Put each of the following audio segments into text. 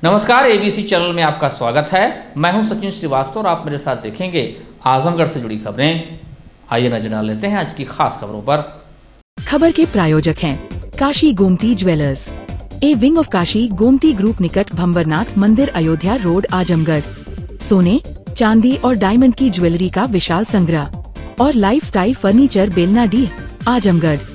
नमस्कार, ABC channel में आपका स्वागत है। मैं हूं सचिन श्रीवास्तव और आप मेरे साथ देखेंगे आजमगढ़ से जुड़ी खबरें। आइए नजर डाल लेते हैं आज की खास खबरों पर। खबर के प्रायोजक हैं Kashi Gomti jewellers, A wing of Kashi Gomti group, निकट भंबरनाथ मंदिर, अयोध्या रोड, आजमगढ़। सोने, चांदी और डायमंड की ज्वेलरी का विशाल संग्रह और लाइफस्टाइल फर्नीचर, बेलना डी, आजमगढ़।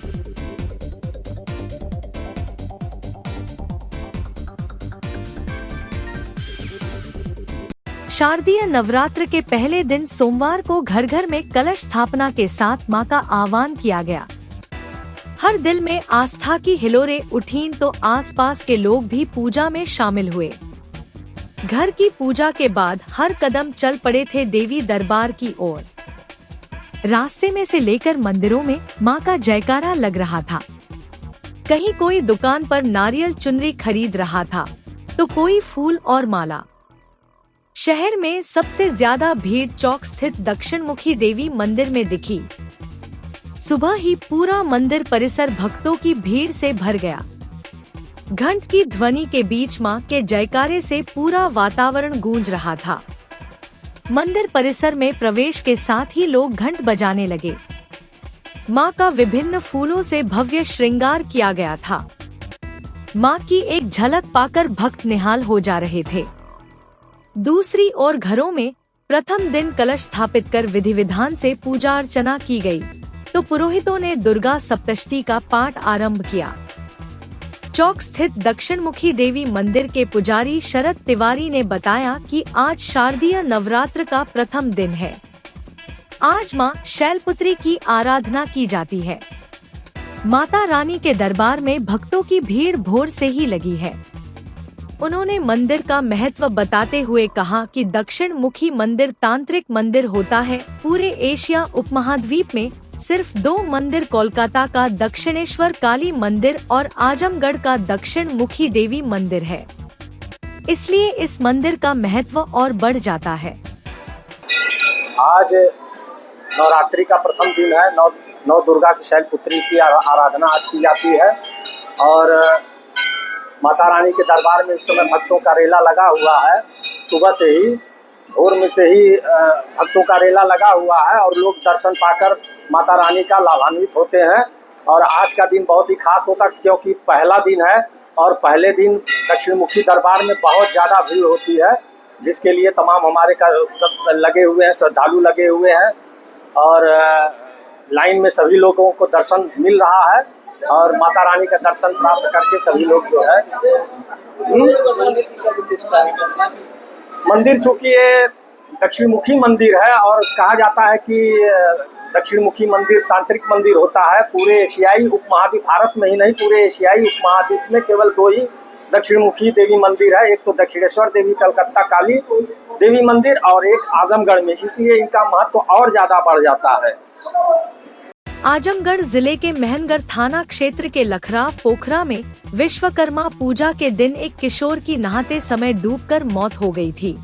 शारदीय नवरात्र के पहले दिन सोमवार को घर घर में कलश स्थापना के साथ मां का आह्वान किया गया। हर दिल में आस्था की हिलोरें उठीं तो आसपास के लोग भी पूजा में शामिल हुए। घर की पूजा के बाद हर कदम चल पड़े थे देवी दरबार की ओर। रास्ते में से लेकर मंदिरों में मां का जयकारा लग रहा था। कहीं कोई दुकान पर नारियल चुनरी खरीद रहा था तो कोई फूल और माला। शहर में सबसे ज्यादा भीड़ चौक स्थित दक्षिणमुखी देवी मंदिर में दिखी। सुबह ही पूरा मंदिर परिसर भक्तों की भीड़ से भर गया। घंट की ध्वनि के बीच मां के जयकारे से पूरा वातावरण गूंज रहा था। मंदिर परिसर में प्रवेश के साथ ही लोग घंट बजाने लगे। मां का विभिन्न फूलों से भव्य श्रृंगार किया गया था। मां की एक झलक पाकर भक्त निहाल हो जा रहे थे। दूसरी ओर घरों में प्रथम दिन कलश स्थापित कर विधि विधान से पूजा अर्चना की गई तो पुरोहितों ने दुर्गा सप्तशती का पाठ आरंभ किया। चौक स्थित दक्षिणमुखी देवी मंदिर के पुजारी शरद तिवारी ने बताया कि आज शारदीय नवरात्र का प्रथम दिन है। आज मां शैलपुत्री की आराधना की जाती है। माता रानी के दरबार में भक्तों की भीड़ भोर से ही लगी है। उन्होंने मंदिर का महत्व बताते हुए कहा कि दक्षिण मुखी मंदिर तांत्रिक मंदिर होता है। पूरे एशिया उपमहाद्वीप में सिर्फ 2 मंदिर, कोलकाता का दक्षिणेश्वर काली मंदिर और आजमगढ़ का दक्षिण मुखी देवी मंदिर है। इसलिए इस मंदिर का महत्व और बढ़ जाता है। आज नवरात्रि का प्रथम दिन है। नौ दुर्गा की शैलपुत्री की आराधना आज की जाती है और माता रानी के दरबार में इस समय भक्तों का रेला लगा हुआ है। सुबह से ही, भोर में से ही भक्तों का रेला लगा हुआ है और लोग दर्शन पाकर माता रानी का लाभान्वित होते हैं। और आज का दिन बहुत ही खास होता है क्योंकि पहला दिन है और पहले दिन दक्षिणमुखी दरबार में बहुत ज़्यादा भीड़ होती है, जिसके लिए तमाम हमारे का सब लगे हुए हैं, श्रद्धालु लगे हुए हैं और लाइन में सभी लोगों को दर्शन मिल रहा है और माता रानी का दर्शन प्राप्त करके सभी लोग जो है मंदिर, चूँकि ये दक्षिणमुखी मंदिर है और कहा जाता है कि दक्षिणमुखी मंदिर तांत्रिक मंदिर होता है। पूरे एशियाई उपमहाद्वीप, भारत में ही नहीं पूरे एशियाई उपमहाद्वीप में केवल 2 ही दक्षिणमुखी देवी मंदिर है। एक तो दक्षिणेश्वर देवी कलकत्ता काली देवी मंदिर और एक आजमगढ़ में, इसलिए इनका महत्व और ज़्यादा बढ़ जाता है। आजमगढ़ जिले के महनगढ़ थाना क्षेत्र के लखराव पोखरा में विश्वकर्मा पूजा के दिन एक किशोर की नहाते समय डूबकर मौत हो गई थी।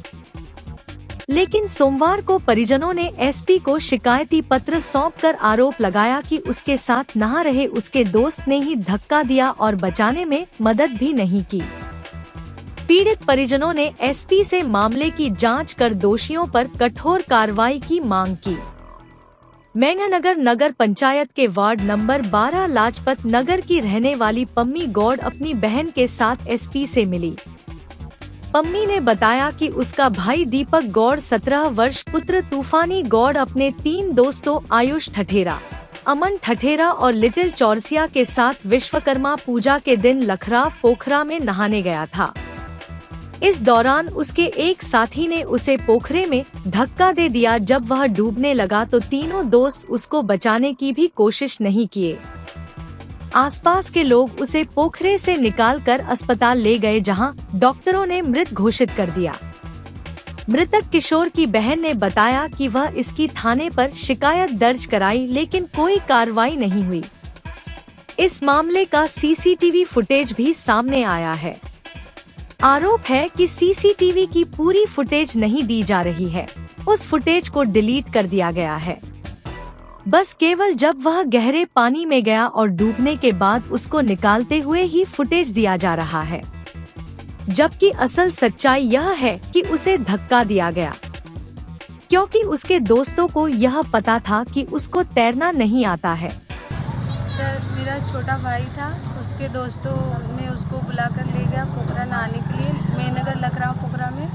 लेकिन सोमवार को परिजनों ने एसपी को शिकायती पत्र सौंपकर आरोप लगाया कि उसके साथ नहा रहे उसके दोस्त ने ही धक्का दिया और बचाने में मदद भी नहीं की। पीड़ित परिजनों ने एसपी से मामले की जांच कर दोषियों पर कठोर कार्रवाई की मांग की। मेघानगर नगर पंचायत के वार्ड नंबर 12 लाजपत नगर की रहने वाली पम्मी गौड़ अपनी बहन के साथ एसपी से मिली। पम्मी ने बताया कि उसका भाई दीपक गौड़ 17 वर्ष, पुत्र तूफानी गौड़ अपने 3 दोस्तों आयुष ठठेरा, अमन ठठेरा और लिटिल चौरसिया के साथ विश्वकर्मा पूजा के दिन लखराव पोखरा में नहाने गया था। इस दौरान उसके एक साथी ने उसे पोखरे में धक्का दे दिया। जब वह डूबने लगा तो तीनों दोस्त उसको बचाने की भी कोशिश नहीं किए। आसपास के लोग उसे पोखरे से निकालकर अस्पताल ले गए, जहां डॉक्टरों ने मृत घोषित कर दिया। मृतक किशोर की बहन ने बताया कि वह इसकी थाने पर शिकायत दर्ज कराई लेकिन कोई कार्रवाई नहीं हुई। इस मामले का सीसीटीवी फुटेज भी सामने आया है। आरोप है कि सीसीटीवी की पूरी फुटेज नहीं दी जा रही है, उस फुटेज को डिलीट कर दिया गया है। बस केवल जब वह गहरे पानी में गया और डूबने के बाद उसको निकालते हुए ही फुटेज दिया जा रहा है। जबकि असल सच्चाई यह है कि उसे धक्का दिया गया, क्योंकि उसके दोस्तों को यह पता था कि उसको तैरना नहीं आता है। सर, मेरा छोटा भाई था, उसके दोस्तों ने उसको बुलाकर ले गया पोखरा नहाने के लिए, मेनगर लखराव पोखरा में,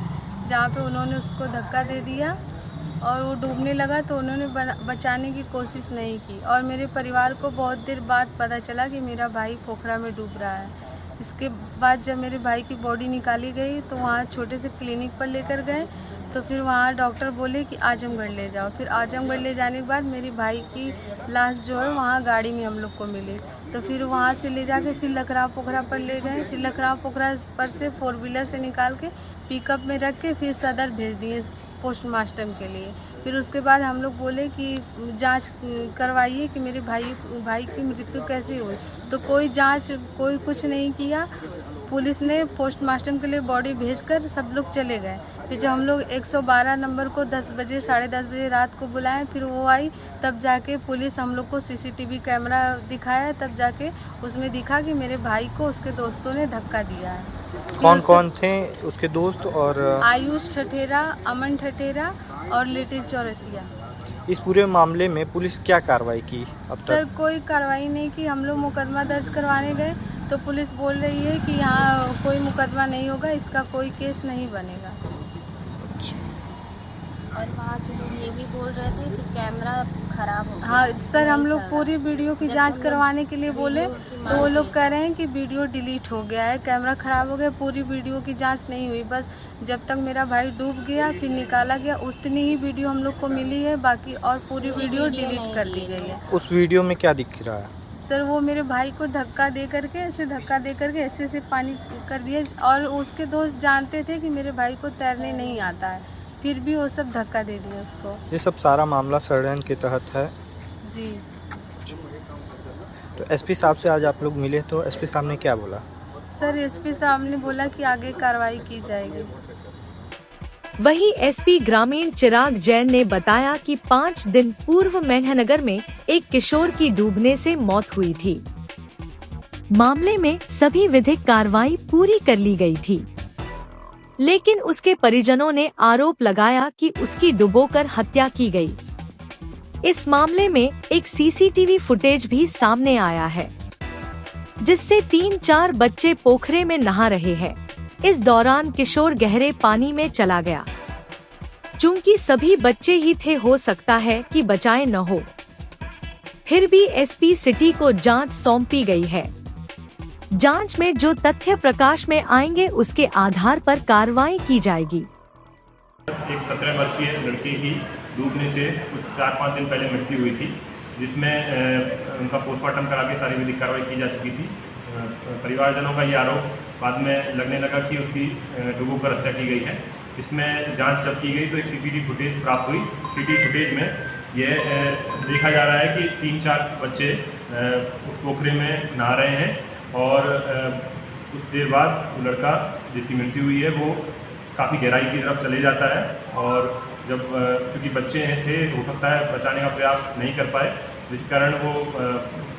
जहाँ पे उन्होंने उसको धक्का दे दिया और वो डूबने लगा तो उन्होंने बचाने की कोशिश नहीं की। और मेरे परिवार को बहुत देर बाद पता चला कि मेरा भाई पोखरा में डूब रहा है। इसके बाद जब मेरे भाई की बॉडी निकाली गई तो वहाँ छोटे से क्लिनिक पर लेकर गए, तो फिर वहाँ डॉक्टर बोले कि आजमगढ़ ले जाओ। फिर आजमगढ़ ले जाने के बाद मेरे भाई की लाश जो है वहाँ गाड़ी में हम लोग को मिली, तो फिर वहाँ से ले जाके फिर लखराव पोखरा पर ले गए। फिर लखराव पोखरा पर से 4 व्हीलर से निकाल के पिकअप में रख के फिर सदर भेज दिए पोस्टमार्टम के लिए। फिर उसके बाद हम लोग बोले कि जांच करवाइए कि मेरे भाई की मृत्यु कैसे हुई, तो कोई जांच कोई कुछ नहीं किया। पुलिस ने पोस्टमार्टम के लिए बॉडी भेजकर सब लोग चले गए। फिर जब हम लोग 112 नंबर को 10 बजे 10:30 बजे रात को बुलाएं, फिर वो आई, तब जाके पुलिस हम लोग को CCTV कैमरा दिखाया, तब जाके उसमें दिखा कि मेरे भाई को उसके दोस्तों ने धक्का दिया है। कौन कौन थे उसके दोस्त? और आयुष ठठेरा, अमन ठठेरा और लिटिल चौरसिया। इस पूरे मामले में पुलिस क्या कार्रवाई की अब तक? सर, कोई कार्रवाई नहीं की। हम लोग मुकदमा दर्ज करवाने गए तो पुलिस बोल रही है कि यहाँ कोई मुकदमा नहीं होगा, इसका कोई केस नहीं बनेगा। और वहाँ के लोग ये भी बोल रहे थे कि कैमरा खराब हो गया। हाँ सर, हम लोग पूरी वीडियो की जांच करवाने के लिए बोले तो वो लोग कह रहे हैं कि वीडियो डिलीट हो गया है, कैमरा खराब हो गया, पूरी वीडियो की जांच नहीं हुई। बस जब तक मेरा भाई डूब गया फिर निकाला गया उतनी ही वीडियो हम लोग को मिली है, बाकी और पूरी वीडियो डिलीट कर दी गई है। उस वीडियो में क्या दिख रहा है? सर, वो मेरे भाई को धक्का दे करके ऐसे पानी कर दिया, और उसके दोस्त जानते थे कि मेरे भाई को तैरने नहीं आता है, फिर भी वो सब धक्का दे दिया उसको। ये सब सारा मामला षड्यंत्र के तहत है जी। तो एसपी साहब से आज आप लोग मिले तो एसपी साहब ने क्या बोला? सर, एसपी साहब ने बोला कि आगे कार्रवाई की जाएगी। वहीं एसपी ग्रामीण चिराग जैन ने बताया कि 5 दिन पूर्व मेघनगर में एक किशोर की डूबने से मौत हुई थी। मामले में सभी विधिक कार्रवाई पूरी कर ली गई थी, लेकिन उसके परिजनों ने आरोप लगाया कि उसकी डुबोकर हत्या की गई। इस मामले में एक CCTV फुटेज भी सामने आया है, जिससे 3-4 बच्चे पोखरे में नहा रहे हैं। इस दौरान किशोर गहरे पानी में चला गया। चूंकि सभी बच्चे ही थे, हो सकता है कि बचाए न हो। फिर भी SP सिटी को जांच सौंपी गई है। जांच में जो तथ्य प्रकाश में आएंगे उसके आधार पर कार्रवाई की जाएगी। एक 17 वर्षीय लड़के की डूबने से कुछ 4-5 दिन पहले मृत्यु हुई थी, जिसमें उनका पोस्टमार्टम करा के सारी विधिक कार्रवाई की जा चुकी थी। परिवारजनों का ये आरोप बाद में लगने लगा कि उसकी डूबोकर हत्या की गई है। इसमें जांच जब की गई तो एक CCTV फुटेज प्राप्त हुई। CCTV फुटेज में यह देखा जा रहा है कि 3-4 बच्चे उस पोखरे में नहा रहे हैं और कुछ देर बाद वो लड़का जिसकी मृत्यु हुई है वो काफ़ी गहराई की तरफ चले जाता है, और जब क्योंकि बच्चे थे हो सकता है बचाने का प्रयास नहीं कर पाए, जिस कारण वो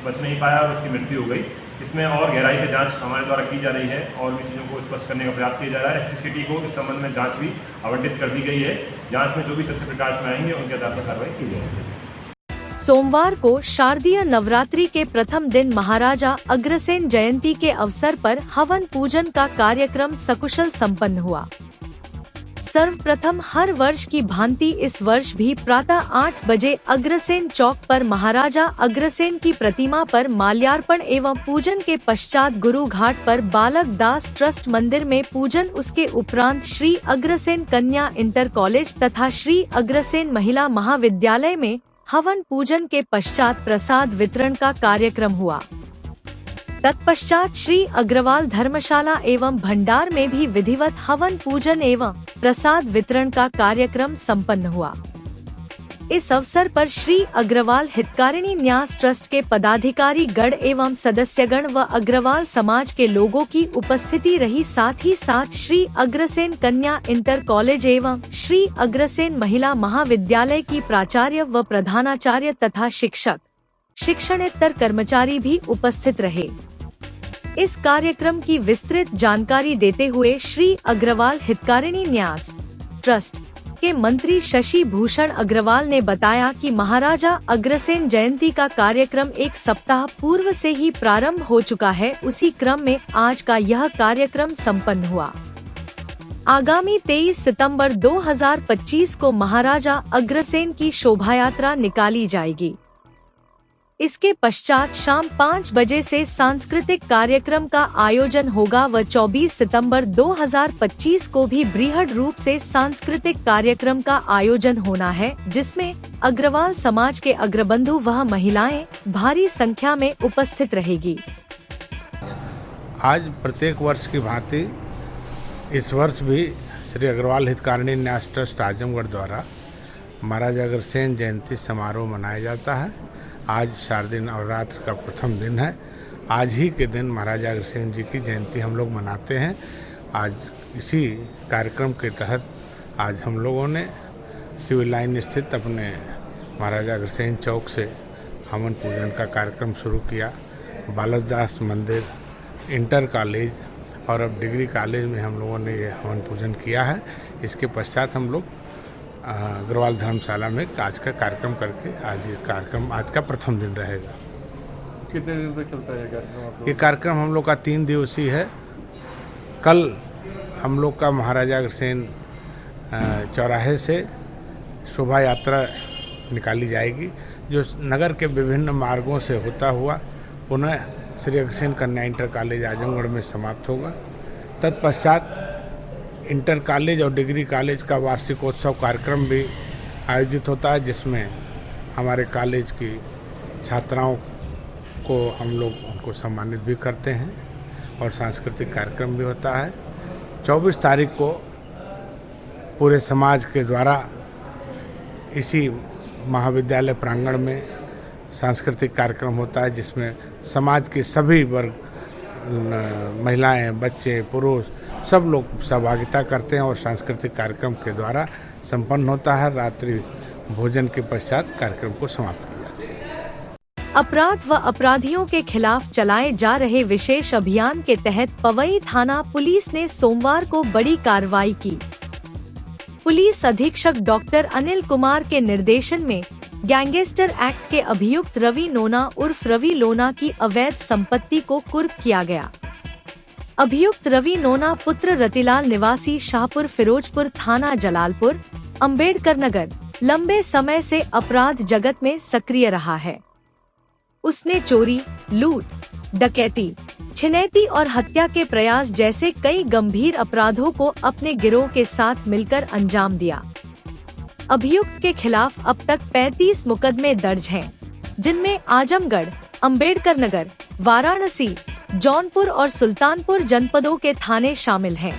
बच नहीं पाया और उसकी मृत्यु हो गई। इसमें और गहराई से जांच हमारे द्वारा की जा रही है और भी चीज़ों को स्पष्ट करने का प्रयास किया जा रहा है। SC सिटी को इस संबंध में जांच भी आवंटित कर दी गई है। जांच में जो भी तथ्य प्रकाश में आएंगे उनके आधार पर कार्रवाई की जाएगी। सोमवार को शारदीय नवरात्रि के प्रथम दिन महाराजा अग्रसेन जयंती के अवसर पर हवन पूजन का कार्यक्रम सकुशल संपन्न हुआ। सर्वप्रथम हर वर्ष की भांति इस वर्ष भी प्रातः 8 बजे अग्रसेन चौक पर महाराजा अग्रसेन की प्रतिमा पर माल्यार्पण एवं पूजन के पश्चात गुरु घाट पर बालक दास ट्रस्ट मंदिर में पूजन, उसके उपरांत श्री अग्रसेन कन्या इंटर कॉलेज तथा श्री अग्रसेन महिला महाविद्यालय में हवन पूजन के पश्चात प्रसाद वितरण का कार्यक्रम हुआ। तत्पश्चात श्री अग्रवाल धर्मशाला एवं भंडार में भी विधिवत हवन पूजन एवं प्रसाद वितरण का कार्यक्रम संपन्न हुआ। इस अवसर पर श्री अग्रवाल हितकारिणी न्यास ट्रस्ट के पदाधिकारी गण एवं सदस्यगण व अग्रवाल समाज के लोगों की उपस्थिति रही। साथ ही साथ श्री अग्रसेन कन्या इंटर कॉलेज एवं श्री अग्रसेन महिला महाविद्यालय की प्राचार्य व प्रधानाचार्य तथा शिक्षक, शिक्षणेतर कर्मचारी भी उपस्थित रहे। इस कार्यक्रम की विस्तृत जानकारी देते हुए श्री अग्रवाल हितकारिणी न्यास ट्रस्ट के मंत्री शशि भूषण अग्रवाल ने बताया कि महाराजा अग्रसेन जयंती का कार्यक्रम एक सप्ताह पूर्व से ही प्रारंभ हो चुका है। उसी क्रम में आज का यह कार्यक्रम संपन्न हुआ। आगामी 23 सितंबर 2025 को महाराजा अग्रसेन की शोभायात्रा निकाली जाएगी। इसके पश्चात शाम 5 बजे से सांस्कृतिक कार्यक्रम का आयोजन होगा व 24 सितंबर 2025 को भी बृहद रूप से सांस्कृतिक कार्यक्रम का आयोजन होना है, जिसमें अग्रवाल समाज के अग्रबंधु व महिलाएं भारी संख्या में उपस्थित रहेगी। आज प्रत्येक वर्ष की भांति इस वर्ष भी श्री अग्रवाल हितकारिणी न्यास ट्रस्ट आजमगढ़ द्वारा महाराजा अग्रसेन जयंती समारोह मनाया जाता है। आज शारदीय नवरात्र का प्रथम दिन है। आज ही के दिन महाराजा अग्रसेन जी की जयंती हम लोग मनाते हैं। आज इसी कार्यक्रम के तहत आज हम लोगों ने सिविल लाइन स्थित अपने महाराजा अग्रसेन चौक से हवन पूजन का कार्यक्रम शुरू किया। बालक दास मंदिर, इंटर कॉलेज और अब डिग्री कॉलेज में हम लोगों ने ये हवन पूजन किया है। इसके पश्चात हम लोग अग्रवाल धर्मशाला में आज का कार्यक्रम करके आज का प्रथम दिन रहेगा। कितने दिन तक चलता है कार्यक्रम? ये कार्यक्रम हम लोग का 3 दिवसीय है। कल हम लोग का महाराजा अग्रसेन चौराहे से शोभा यात्रा निकाली जाएगी, जो नगर के विभिन्न मार्गों से होता हुआ पुनः श्री अग्रसेन कन्या इंटर कॉलेज आजमगढ़ में समाप्त होगा। तत्पश्चात इंटर कॉलेज और डिग्री कॉलेज का वार्षिकोत्सव कार्यक्रम भी आयोजित होता है, जिसमें हमारे कॉलेज की छात्राओं को हम लोग उनको सम्मानित भी करते हैं और सांस्कृतिक कार्यक्रम भी होता है। 24 तारीख को पूरे समाज के द्वारा इसी महाविद्यालय प्रांगण में सांस्कृतिक कार्यक्रम होता है, जिसमें समाज के सभी वर्ग, महिलाएं, बच्चे, पुरुष सब लोग सहभागिता करते हैं और सांस्कृतिक कार्यक्रम के द्वारा संपन्न होता है। रात्रि भोजन के पश्चात कार्यक्रम को समाप्त किया जाता है। अपराध व अपराधियों के खिलाफ चलाए जा रहे विशेष अभियान के तहत पवई थाना पुलिस ने सोमवार को बड़ी कार्रवाई की। पुलिस अधीक्षक डॉक्टर अनिल कुमार के निर्देशन में गैंगस्टर एक्ट के अभियुक्त रवि नोना उर्फ रवि लोना की अवैध संपत्ति को कुर्क किया गया। अभियुक्त रवि नोना पुत्र रतिलाल निवासी शाहपुर फिरोजपुर थाना जलालपुर अंबेडकर नगर लंबे समय से अपराध जगत में सक्रिय रहा है। उसने चोरी, लूट, डकैती, छिनैती और हत्या के प्रयास जैसे कई गंभीर अपराधों को अपने गिरोह के साथ मिलकर अंजाम दिया। अभियुक्त के खिलाफ अब तक 35 मुकदमे दर्ज हैं, जिनमें आजमगढ़, अंबेडकर नगर, वाराणसी, जौनपुर और सुल्तानपुर जनपदों के थाने शामिल हैं।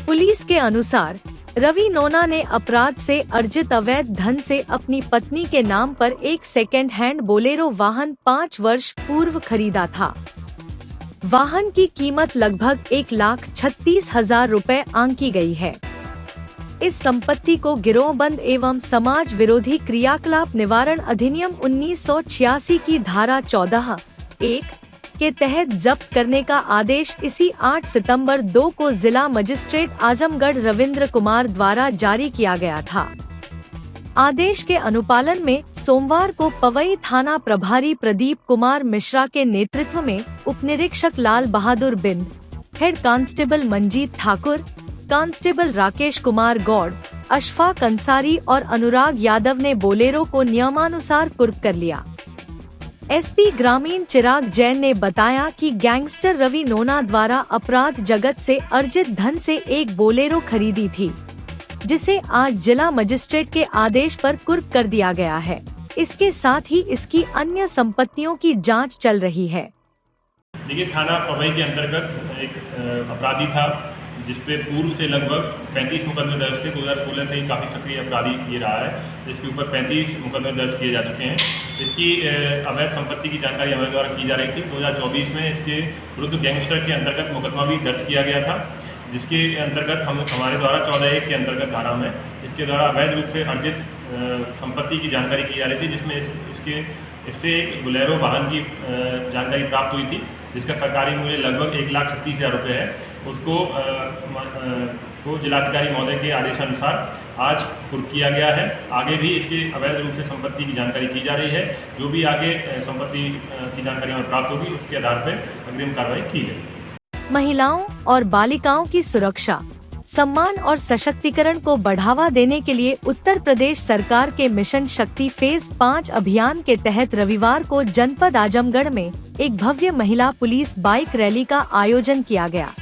पुलिस के अनुसार रवि नोना ने अपराध से अर्जित अवैध धन से अपनी पत्नी के नाम पर एक सेकेंड हैंड बोलेरो वाहन 5 वर्ष पूर्व खरीदा था। वाहन की कीमत लगभग 1,36,000 रुपए आंकी गई है। इस संपत्ति को गिरोहबंद एवं समाज विरोधी क्रियाकलाप निवारण अधिनियम 1986 की धारा 14(1) के तहत जब्त करने का आदेश इसी 8 सितंबर 2 को जिला मजिस्ट्रेट आजमगढ़ रविंद्र कुमार द्वारा जारी किया गया था। आदेश के अनुपालन में सोमवार को पवई थाना प्रभारी प्रदीप कुमार मिश्रा के नेतृत्व में उपनिरीक्षक Lal Bahadur Bind, head constable Manjeet Thakur, constable Rakesh Kumar Gaur, Ashfaq Ansari और अनुराग यादव ने बोलेरो को नियमानुसार कुर्क कर लिया। एसपी ग्रामीण चिराग जैन ने बताया कि गैंगस्टर रवि नोना द्वारा अपराध जगत से अर्जित धन से एक बोलेरो खरीदी थी, जिसे आज जिला मजिस्ट्रेट के आदेश पर कुर्क कर दिया गया है। इसके साथ ही इसकी अन्य संपत्तियों की जांच चल रही है। देखिए, थाना पवई के अंतर्गत एक अपराधी था जिसपे पूर्व से लगभग 35 मुकदमे दर्ज थे। 2016 से ही काफ़ी सक्रिय अपराधी ये रहा है, जिसके ऊपर 35 मुकदमे दर्ज किए जा चुके हैं। इसकी अवैध संपत्ति की जानकारी हमारे द्वारा की जा रही थी। 2024 में इसके विरुद्ध गैंगस्टर के अंतर्गत मुकदमा भी दर्ज किया गया था, जिसके अंतर्गत हमारे द्वारा 14(1) के अंतर्गत धारा में इसके द्वारा अवैध रूप से अर्जित संपत्ति की जानकारी की जा रही थी, जिसमें इससे एक बोलेरो वाहन की जानकारी प्राप्त हुई थी। जिसका सरकारी मूल्य लगभग 1,36,000 रुपये है, उसको जिलाधिकारी महोदय के आदेशानुसार आज कुर्क किया गया है। आगे भी इसके अवैध रूप से संपत्ति की जानकारी की जा रही है। जो भी आगे संपत्ति की जानकारी हमें प्राप्त होगी उसके आधार पर अग्रिम कार्रवाई की जाएगी। महिलाओं और बालिकाओं की सुरक्षा, सम्मान और सशक्तिकरण को बढ़ावा देने के लिए उत्तर प्रदेश सरकार के मिशन शक्ति फेज 5 अभियान के तहत रविवार को जनपद आजमगढ़ में एक भव्य महिला पुलिस बाइक रैली का आयोजन किया गया।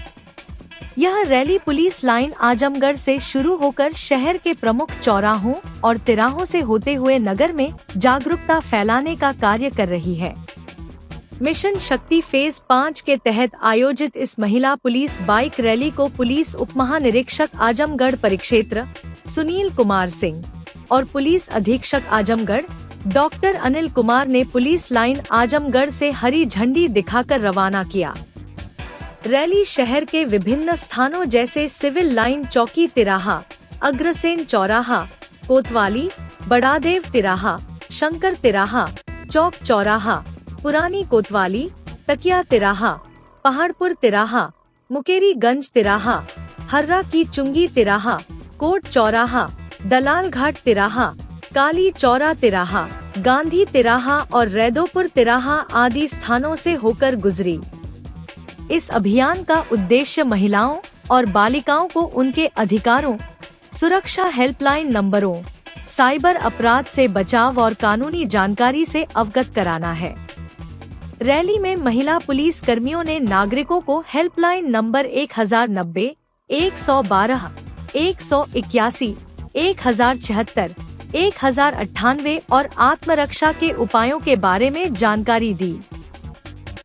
यह रैली पुलिस लाइन आजमगढ़ से शुरू होकर शहर के प्रमुख चौराहों और तिराहों से होते हुए नगर में जागरूकता फैलाने का कार्य कर रही है। मिशन शक्ति फेज 5 के तहत आयोजित इस महिला पुलिस बाइक रैली को पुलिस उपमहानिरीक्षक आजमगढ़ परिक्षेत्र सुनील कुमार सिंह और पुलिस अधीक्षक आजमगढ़ डॉक्टर अनिल कुमार ने पुलिस लाइन आजमगढ़ से हरी झंडी दिखाकर रवाना किया। रैली शहर के विभिन्न स्थानों जैसे सिविल लाइन चौकी तिराहा, अग्रसेन चौराहा, कोतवाली, बड़ादेव तिराहा, शंकर तिराहा, चौक चौराहा, पुरानी कोतवाली, तकिया तिराहा, पहाड़पुर तिराहा, मुकेरीगंज तिराहा, हर्रा की चुंगी तिराहा, कोट चौराहा, दलाल घाट तिराहा, काली चौरा तिराहा, गांधी तिराहा और रैदोपुर तिराहा आदि स्थानों से होकर गुजरी। इस अभियान का उद्देश्य महिलाओं और बालिकाओं को उनके अधिकारों, सुरक्षा हेल्पलाइन नंबरों, साइबर अपराध से बचाव और कानूनी जानकारी से अवगत कराना है। रैली में महिला पुलिस कर्मियों ने नागरिकों को हेल्पलाइन नंबर 1090, 112, 181, 1076, 1098 और आत्मरक्षा के उपायों के बारे में जानकारी दी।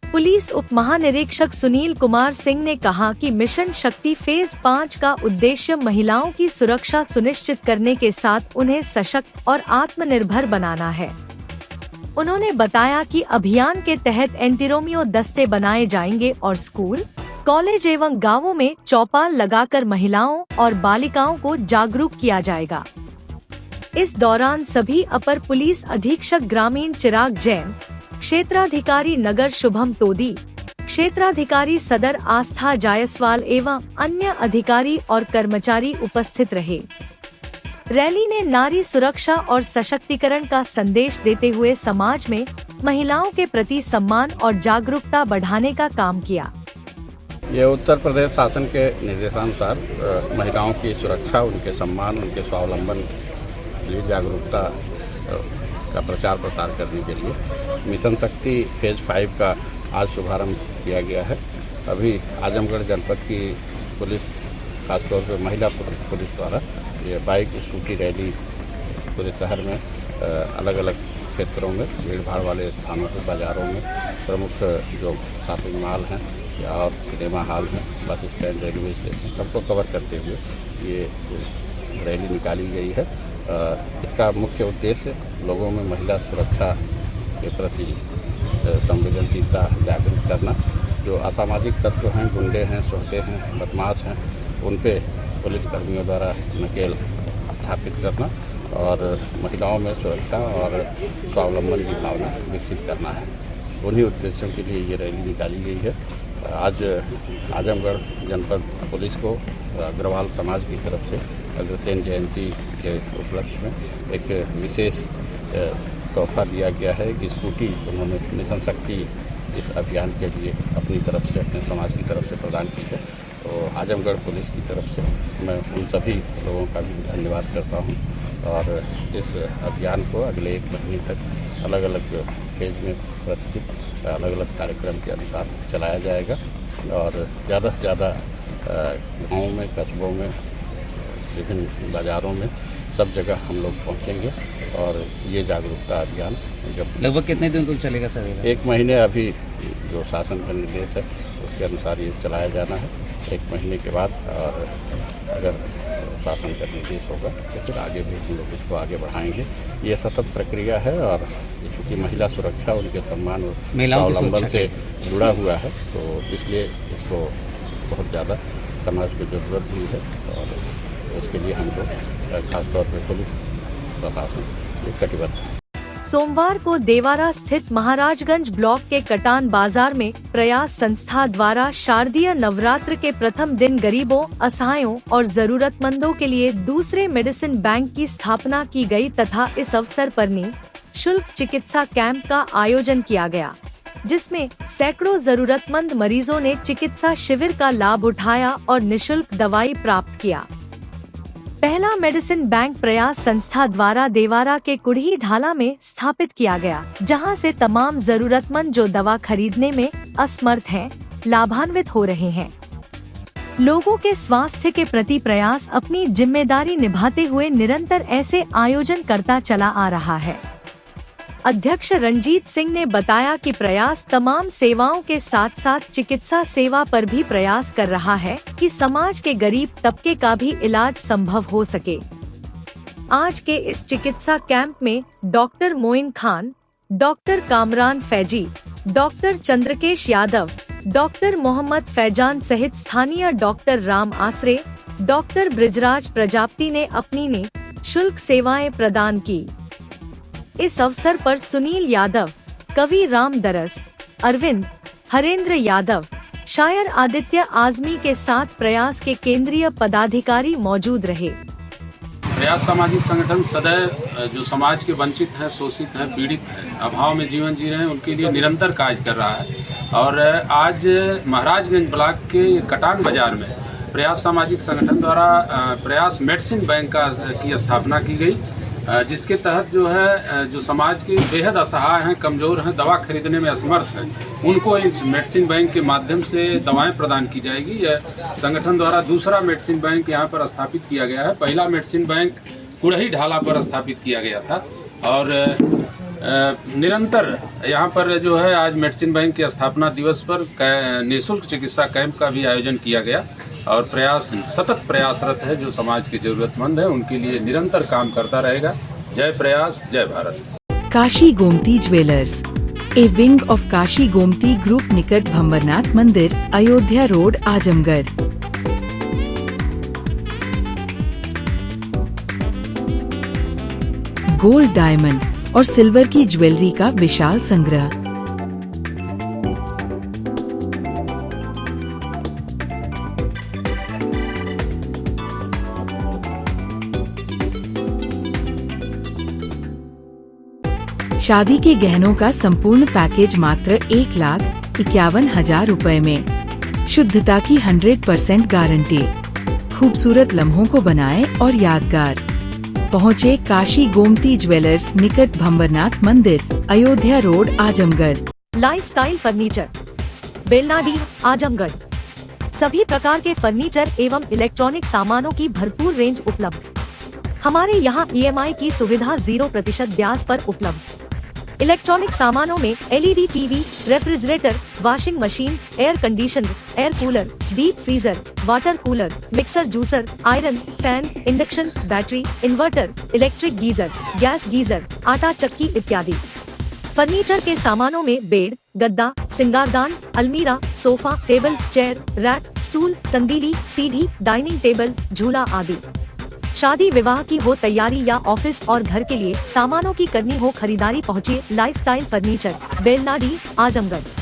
पुलिस उप महानिरीक्षक सुनील कुमार सिंह ने कहा कि मिशन शक्ति फेज 5 का उद्देश्य महिलाओं की सुरक्षा सुनिश्चित करने के साथ उन्हें सशक्त और आत्मनिर्भर बनाना है। उन्होंने बताया कि अभियान के तहत एंटीरोमियो दस्ते बनाए जाएंगे और स्कूल, कॉलेज एवं गांवों में चौपाल लगाकर महिलाओं और बालिकाओं को जागरूक किया जाएगा। इस दौरान सभी अपर पुलिस अधीक्षक ग्रामीण चिराग जैन, क्षेत्राधिकारी नगर शुभम तोदी, क्षेत्राधिकारी सदर आस्था जायसवाल एवं अन्य अधिकारी और कर्मचारी उपस्थित रहे। रैली ने नारी सुरक्षा और सशक्तिकरण का संदेश देते हुए समाज में महिलाओं के प्रति सम्मान और जागरूकता बढ़ाने का काम किया। ये उत्तर प्रदेश शासन के निर्देशानुसार महिलाओं की सुरक्षा, उनके सम्मान, उनके स्वावलंबन के लिए जागरूकता का प्रचार प्रसार करने के लिए मिशन शक्ति फेज 5 का आज शुभारंभ किया गया है। अभी आजमगढ़ जनपद की पुलिस, खासतौर पर महिला पुलिस द्वारा ये बाइक स्कूटी रैली पूरे शहर में अलग अलग क्षेत्रों में, भीड़ भाड़ वाले स्थानों पर, बाज़ारों में, प्रमुख जो शॉपिंग मॉल हैं और सिनेमा हॉल हैं, बस स्टैंड, रेलवे स्टेशन, सबको कवर करते हुए ये रैली निकाली गई है। इसका मुख्य उद्देश्य लोगों में महिला सुरक्षा के प्रति संवेदनशीलता जागरूक करना, जो असामाजिक तत्व हैं, गुंडे हैं, सोहते हैं, बदमाश हैं, उन पे पुलिस कर्मियों द्वारा नकेल स्थापित करना और महिलाओं में सुरक्षा और स्वावलंबन की भावना विकसित करना है। उन्हीं उद्देश्यों के लिए ये रैली निकाली गई है। आज आजमगढ़ जनपद पुलिस को अग्रवाल समाज की तरफ से अग्रसेन जयंती के उपलक्ष्य में एक विशेष तोहफा दिया गया है कि स्कूटी उन्होंने मिशन शक्ति इस अभियान के लिए अपनी तरफ से, अपने समाज की तरफ से प्रदान की है। तो आजमगढ़ पुलिस की तरफ से मैं उन सभी लोगों का भी धन्यवाद करता हूं और इस अभियान को अगले 1 महीने तक अलग अलग फेज में प्रतिदिन अलग अलग कार्यक्रम के अनुसार चलाया जाएगा और ज़्यादा से ज़्यादा गाँवों में, कस्बों में, विभिन्न बाज़ारों में सब जगह हम लोग पहुंचेंगे और ये जागरूकता अभियान जब लगभग कितने दिन तक चलेगा सर? 1 महीने अभी जो शासन का निर्देश है उसके अनुसार ये चलाया जाना है। 1 महीने के बाद और अगर शासन का निर्देश होगा तो फिर आगे भी हम लोग इसको आगे बढ़ाएंगे। ये सतत प्रक्रिया है और चूँकि महिला सुरक्षा, उनके सम्मान और स्वावलंबन से जुड़ा हुआ है तो इसलिए इसको बहुत ज़्यादा समाज को ज़रूरत भी है और उसके लिए हम लोग खासतौर पर पुलिस प्रशासन कटिबद्ध है। सोमवार को देवारा स्थित महाराजगंज ब्लॉक के कटान बाजार में प्रयास संस्था द्वारा शारदीय नवरात्र के प्रथम दिन गरीबों, असहायों और जरूरतमंदों के लिए दूसरे मेडिसिन बैंक की स्थापना की गई तथा इस अवसर पर निःशुल्क चिकित्सा कैंप का आयोजन किया गया, जिसमें सैकड़ों जरूरतमंद मरीजों ने चिकित्सा शिविर का लाभ उठाया और निःशुल्क दवाई प्राप्त किया। पहला मेडिसिन बैंक प्रयास संस्था द्वारा देवारा के कुढ़ी ढाला में स्थापित किया गया, जहां से तमाम जरूरतमंद जो दवा खरीदने में असमर्थ हैं, लाभान्वित हो रहे हैं। लोगों के स्वास्थ्य के प्रति प्रयास अपनी जिम्मेदारी निभाते हुए निरंतर ऐसे आयोजन करता चला आ रहा है। अध्यक्ष रंजीत सिंह ने बताया कि प्रयास तमाम सेवाओं के साथ साथ चिकित्सा सेवा पर भी प्रयास कर रहा है कि समाज के गरीब तबके का भी इलाज संभव हो सके। आज के इस चिकित्सा कैंप में doctor Moin Khan, doctor Kamran Faizi, doctor Chandrakesh Yadav, doctor Mohammad Faizan सहित स्थानीय डॉक्टर राम आसरे, डॉक्टर ब्रिजराज प्रजापति ने अपनी निःशुल्क सेवाएं प्रदान की। इस अवसर पर सुनील यादव, कवि राम दरस, अरविंद, हरेंद्र यादव, शायर आदित्य आजमी के साथ प्रयास के केंद्रीय पदाधिकारी मौजूद रहे। प्रयास सामाजिक संगठन सदैव जो समाज के वंचित हैं, शोषित हैं, पीड़ित हैं, अभाव में जीवन जी रहे हैं, उनके लिए निरंतर कार्य कर रहा है। और आज महाराजगंज ब्लॉक के कटान बाजार में प्रयास सामाजिक संगठन द्वारा प्रयास मेडिसिन बैंक की स्थापना की गई, जिसके तहत जो है जो समाज के बेहद असहाय हैं, कमज़ोर हैं, दवा खरीदने में असमर्थ हैं, उनको इस मेडिसिन बैंक के माध्यम से दवाएं प्रदान की जाएगी। यह संगठन द्वारा दूसरा मेडिसिन बैंक यहाँ पर स्थापित किया गया है। पहला मेडिसिन बैंक कुढ़ी ढाला पर स्थापित किया गया था और निरंतर यहाँ पर जो है आज मेडिसिन बैंक के स्थापना दिवस पर निःशुल्क चिकित्सा कैंप का भी आयोजन किया गया और प्रयास सतत प्रयासरत है। जो समाज के जरूरतमंद है उनके लिए निरंतर काम करता रहेगा। जय प्रयास, जय Bharat. Kashi Gomti jewellers, A wing of Kashi Gomti group निकट भंबरनाथ मंदिर, Ayodhya road, Azamgarh. Gold, diamond और सिल्वर की ज्वेलरी का विशाल संग्रह। शादी के गहनों का संपूर्ण पैकेज मात्र 1,51,000 रुपए में। शुद्धता की 100% गारंटी। खूबसूरत लम्हों को बनाएं और यादगार। पहुँचे काशी गोमती ज्वेलर्स निकट भंबरनाथ मंदिर, Ayodhya road, Azamgarh. Lifestyle furniture, Belnadi, Azamgarh. सभी प्रकार के फर्नीचर एवं इलेक्ट्रॉनिक सामानों की भरपूर रेंज उपलब्ध। हमारे यहाँ EMI की सुविधा 0% ब्याज पर उपलब्ध। इलेक्ट्रॉनिक सामानों में LED TV, refrigerator, washing machine, air conditioner, air cooler, deep freezer, water cooler, mixer juicer, iron, fan, induction, battery, inverter, electric geyser, gas geyser, आटा चक्की इत्यादि। फर्नीचर के सामानों में बेड, गद्दा, सिंगारदान, अलमीरा, sofa, table, chair, rack, stool, संदीली, सीढ़ी, डाइनिंग टेबल, झूला आदि। शादी विवाह की हो तैयारी या ऑफिस और घर के लिए सामानों की करनी हो खरीदारी, पहुँचिए लाइफस्टाइल फर्नीचर, बेलनाडी, आजमगढ़।